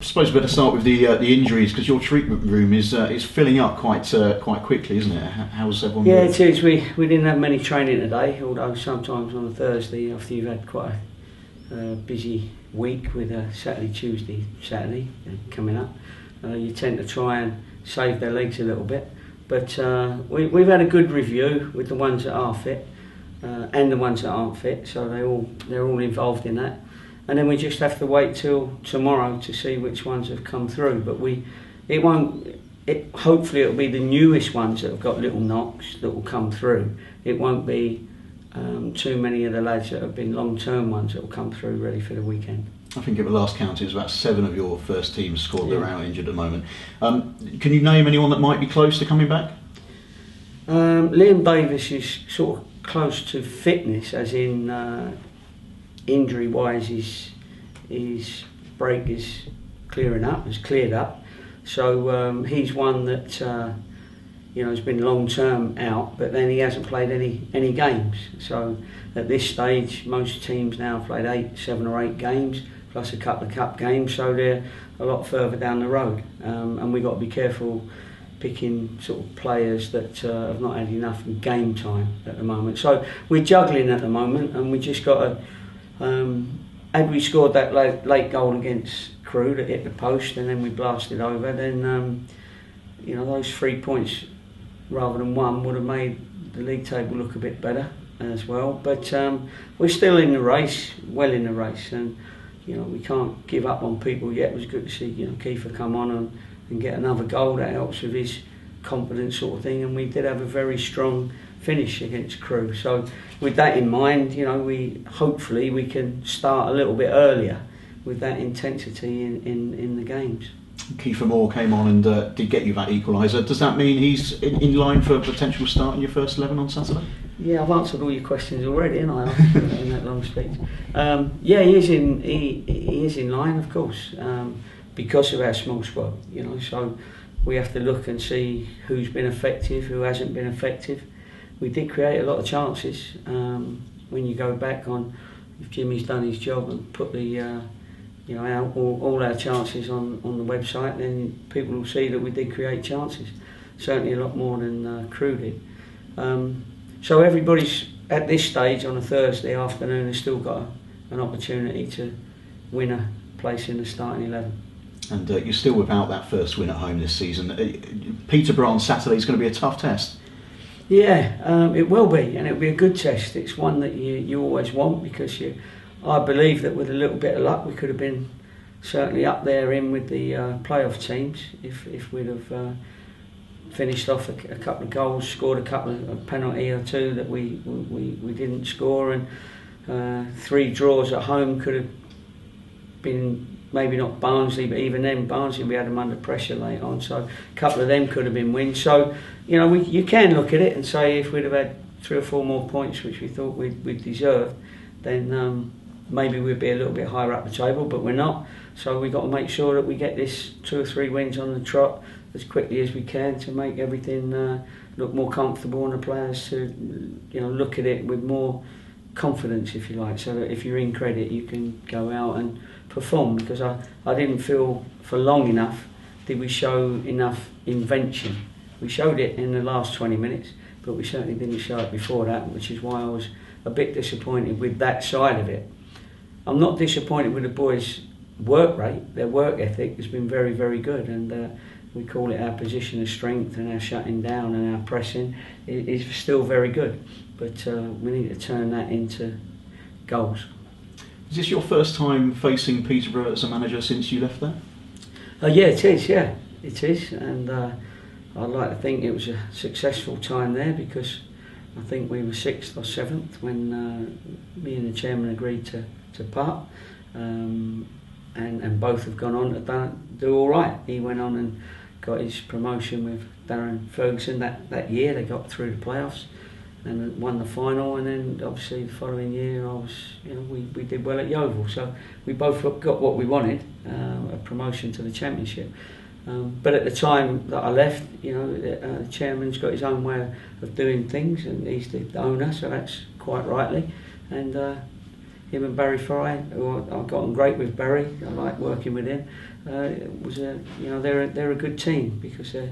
suppose we better start with the injuries, because your treatment room is filling up quite quickly, isn't it? How's everyone? Yeah, it is. We didn't have many training today, although sometimes on a Thursday, after you've had quite a busy week with a Saturday, Tuesday, Saturday coming up, you tend to try and save their legs a little bit. But we've had a good review with the ones that are fit and the ones that aren't fit, so they're all involved in that. And then we just have to wait till tomorrow to see which ones have come through. But hopefully it'll be the newest ones that have got little knocks that will come through. It won't be too many of the lads that have been long-term ones that will come through ready for the weekend. I think at the last count it was about 7 of your first team squad that are out injured at the moment. Can you name anyone that might be close to coming back? Liam Davis is sort of close to fitness, as in injury-wise his break is cleared up. So he's one that has been long-term out, but then he hasn't played any games. So at this stage, most teams now have played 7 or 8 games, plus a couple of cup games, so they're a lot further down the road. And we've got to be careful picking sort of players that have not had enough game time at the moment. So we're juggling at the moment, and we just got to. Had we scored that late goal against Crewe that hit the post and then we blasted over, then those 3 points rather than 1 would have made the league table look a bit better as well. But we're still in the race, well in the race, and we can't give up on people yet. It was good to see Kiefer come on and get another goal. That helps with his confidence sort of thing, and we did have a very strong finish against Crewe. So with that in mind, hopefully we can start a little bit earlier with that intensity in the games. Kiefer Moore came on and did get you that equaliser. Does that mean he's in line for a potential start in your first 11 on Saturday? Yeah, I've answered all your questions already, haven't I, in that long speech. Yeah, he is in line, of course, because of our small squad. So we have to look and see who's been effective, who hasn't been effective. We did create a lot of chances. When you go back on, if Jimmy's done his job and put the all our chances on the website, then people will see that we did create chances. Certainly a lot more than Crewe did. So everybody's at this stage on a Thursday afternoon has still got an opportunity to win a place in the starting 11. And you're still without that first win at home this season. Peterborough on Saturday is going to be a tough test. Yeah, it will be, and it'll be a good test. It's one that you always want, because I believe that with a little bit of luck we could have been certainly up there in with the playoff teams if we'd have finished off a couple of goals, scored a couple of penalty or 2 that we didn't score, and 3 draws at home could have been. Maybe not Barnsley, but even then, Barnsley, we had them under pressure late on, so a couple of them could have been wins. So, you can look at it and say if we'd have had 3 or 4 more points, which we thought we'd deserved, then maybe we'd be a little bit higher up the table, but we're not. So we've got to make sure that we get this 2 or 3 wins on the trot as quickly as we can to make everything look more comfortable, and the players to look at it with more confidence, if you like, so that if you're in credit you can go out and perform, because I didn't feel for long enough did we show enough invention. We showed it in the last 20 minutes, but we certainly didn't show it before that, which is why I was a bit disappointed with that side of it. I'm not disappointed with the boys' work rate. Their work ethic has been very, very good, and we call it our position of strength, and our shutting down and our pressing is still very good, but we need to turn that into goals. Is this your first time facing Peterborough as a manager since you left there? Yeah, it is. Yeah, it is, and I'd like to think it was a successful time there, because I think we were 6th or 7th when me and the chairman agreed to part, and both have gone on to do all right. He went on and got his promotion with Darren Ferguson that year. They got through the playoffs and won the final, and then obviously the following year we did well at Yeovil, so we both got what we wanted, a promotion to the championship. But at the time that I left, the chairman's got his own way of doing things, and he's the owner, so that's quite rightly. And him and Barry Fry, who I got on great with Barry. I like working with him. It was they're a good team because they're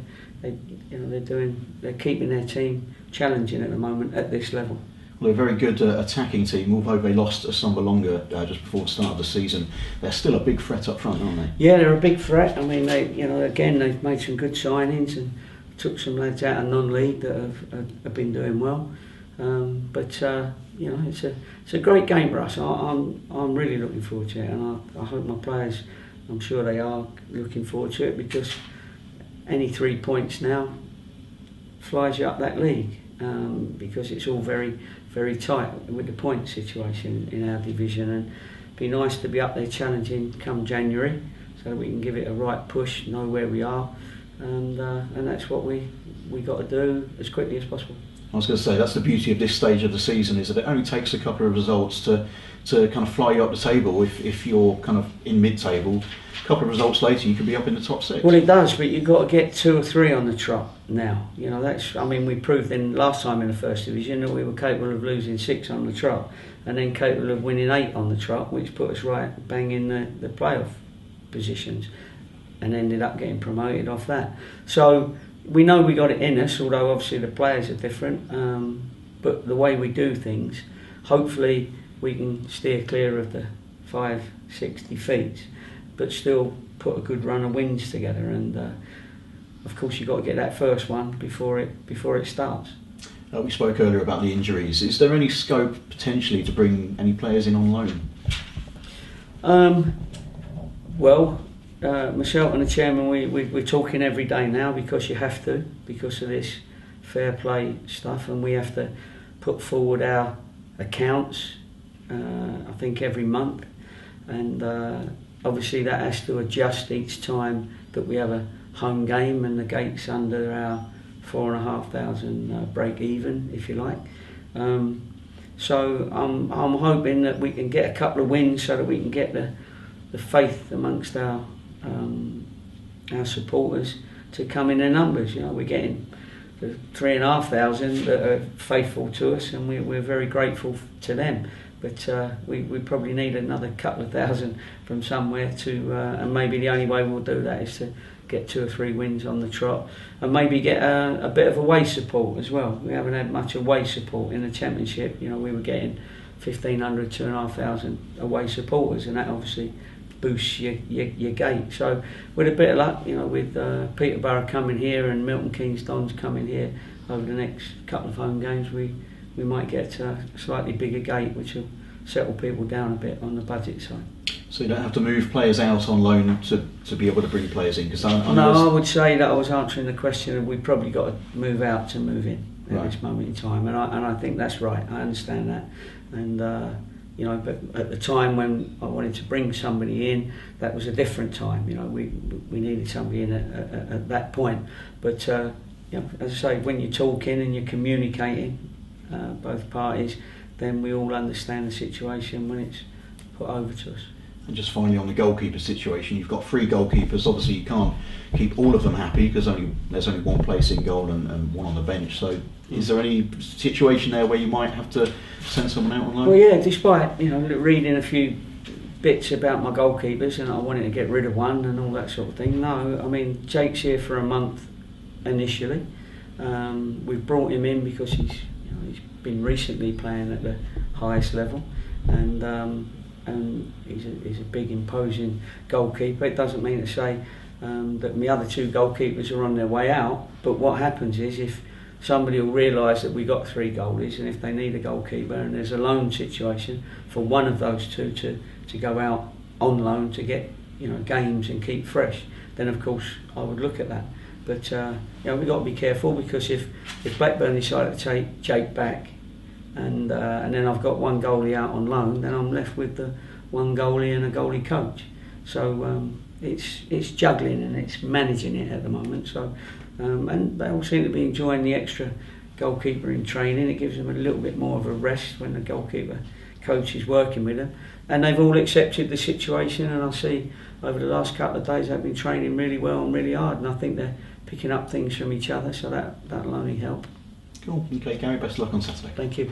keeping their team challenging at the moment at this level. Well, they're a very good attacking team. Although they lost Asombalonga just before the start of the season, they're still a big threat up front, aren't they? Yeah, they're a big threat. I mean, they've made some good signings and took some lads out of non-league that have been doing well. It's a great game for us. I'm really looking forward to it, and I hope my players, I'm sure they are looking forward to it, because any 3 points now flies you up that league, because it's all very, very tight with the point situation in our division, and it'd be nice to be up there challenging come January so that we can give it a right push, know where we are, and that's what we got to do as quickly as possible. I was going to say, that's the beauty of this stage of the season, is that it only takes a couple of results to kind of fly you up the table. If you're kind of in mid-table, a couple of results later you could be up in the top 6. Well, it does, but you've got to get 2 or 3 on the trot now. We proved last time in the first division that we were capable of losing 6 on the trot and then capable of winning 8 on the trot, which put us right bang in the playoff positions, and ended up getting promoted off that. So we know we got it in us, although obviously the players are different, but the way we do things, hopefully we can steer clear of the 5-6 defeats, but still put a good run of wins together, and of course you've got to get that first one before it starts. We spoke earlier about the injuries. Is there any scope potentially to bring any players in on loan? Myself and the chairman, we're talking every day now, because you have to, because of this fair play stuff, and we have to put forward our accounts, I think every month, and obviously that has to adjust each time that we have a home game and the gate's under our 4,500 break even, if you like. So I'm hoping that we can get a couple of wins so that we can get the faith amongst our supporters to come in their numbers. We're getting the 3,500 that are faithful to us, and we're very grateful to them. But we probably need another couple of thousand from somewhere and maybe the only way we'll do that is to get 2 or 3 wins on the trot, and maybe get a bit of away support as well. We haven't had much away support in the Championship. We were getting 1,500, 2,500 away supporters, and that obviously boosts your gate. So with a bit of luck, with Peterborough coming here and Milton Keynes Dons coming here over the next couple of home games, we might get a slightly bigger gate, which will settle people down a bit on the budget side. So you don't have to move players out on loan to be able to bring players in? I would say that I was answering the question of we've probably got to move out to move in at this moment in time, and I think that's right. I understand that, and but at the time when I wanted to bring somebody in, that was a different time. We needed somebody in at that point. But as I say, when you're talking and you're communicating, both parties, then we all understand the situation when it's put over to us. And just finally, on the goalkeeper situation, you've got 3 goalkeepers. Obviously you can't keep all of them happy because there's only one place in goal and one on the bench. So is there any situation there where you might have to send someone out on loan? Well, yeah, despite reading a few bits about my goalkeepers and I wanted to get rid of one and all that sort of thing. No, I mean, Jake's here for a month initially. We've brought him in because he's been recently playing at the highest level, and he's a big, imposing goalkeeper. It doesn't mean to say that my other 2 goalkeepers are on their way out, but what happens is if somebody will realise that we got 3 goalies, and if they need a goalkeeper and there's a loan situation for one of those 2 to go out on loan to get games and keep fresh, then of course I would look at that. But we've got to be careful, because if Blackburn decide to take Jake back and then I've got one goalie out on loan, then I'm left with the one goalie and a goalie coach. So it's juggling and it's managing it at the moment. So and they all seem to be enjoying the extra goalkeeper in training. It gives them a little bit more of a rest when the goalkeeper coach is working with them, and they've all accepted the situation. And I see over the last couple of days they've been training really well and really hard, and I think they're picking up things from each other, so that'll only help. Cool. Okay, Gary, best of luck on Saturday. Thank you.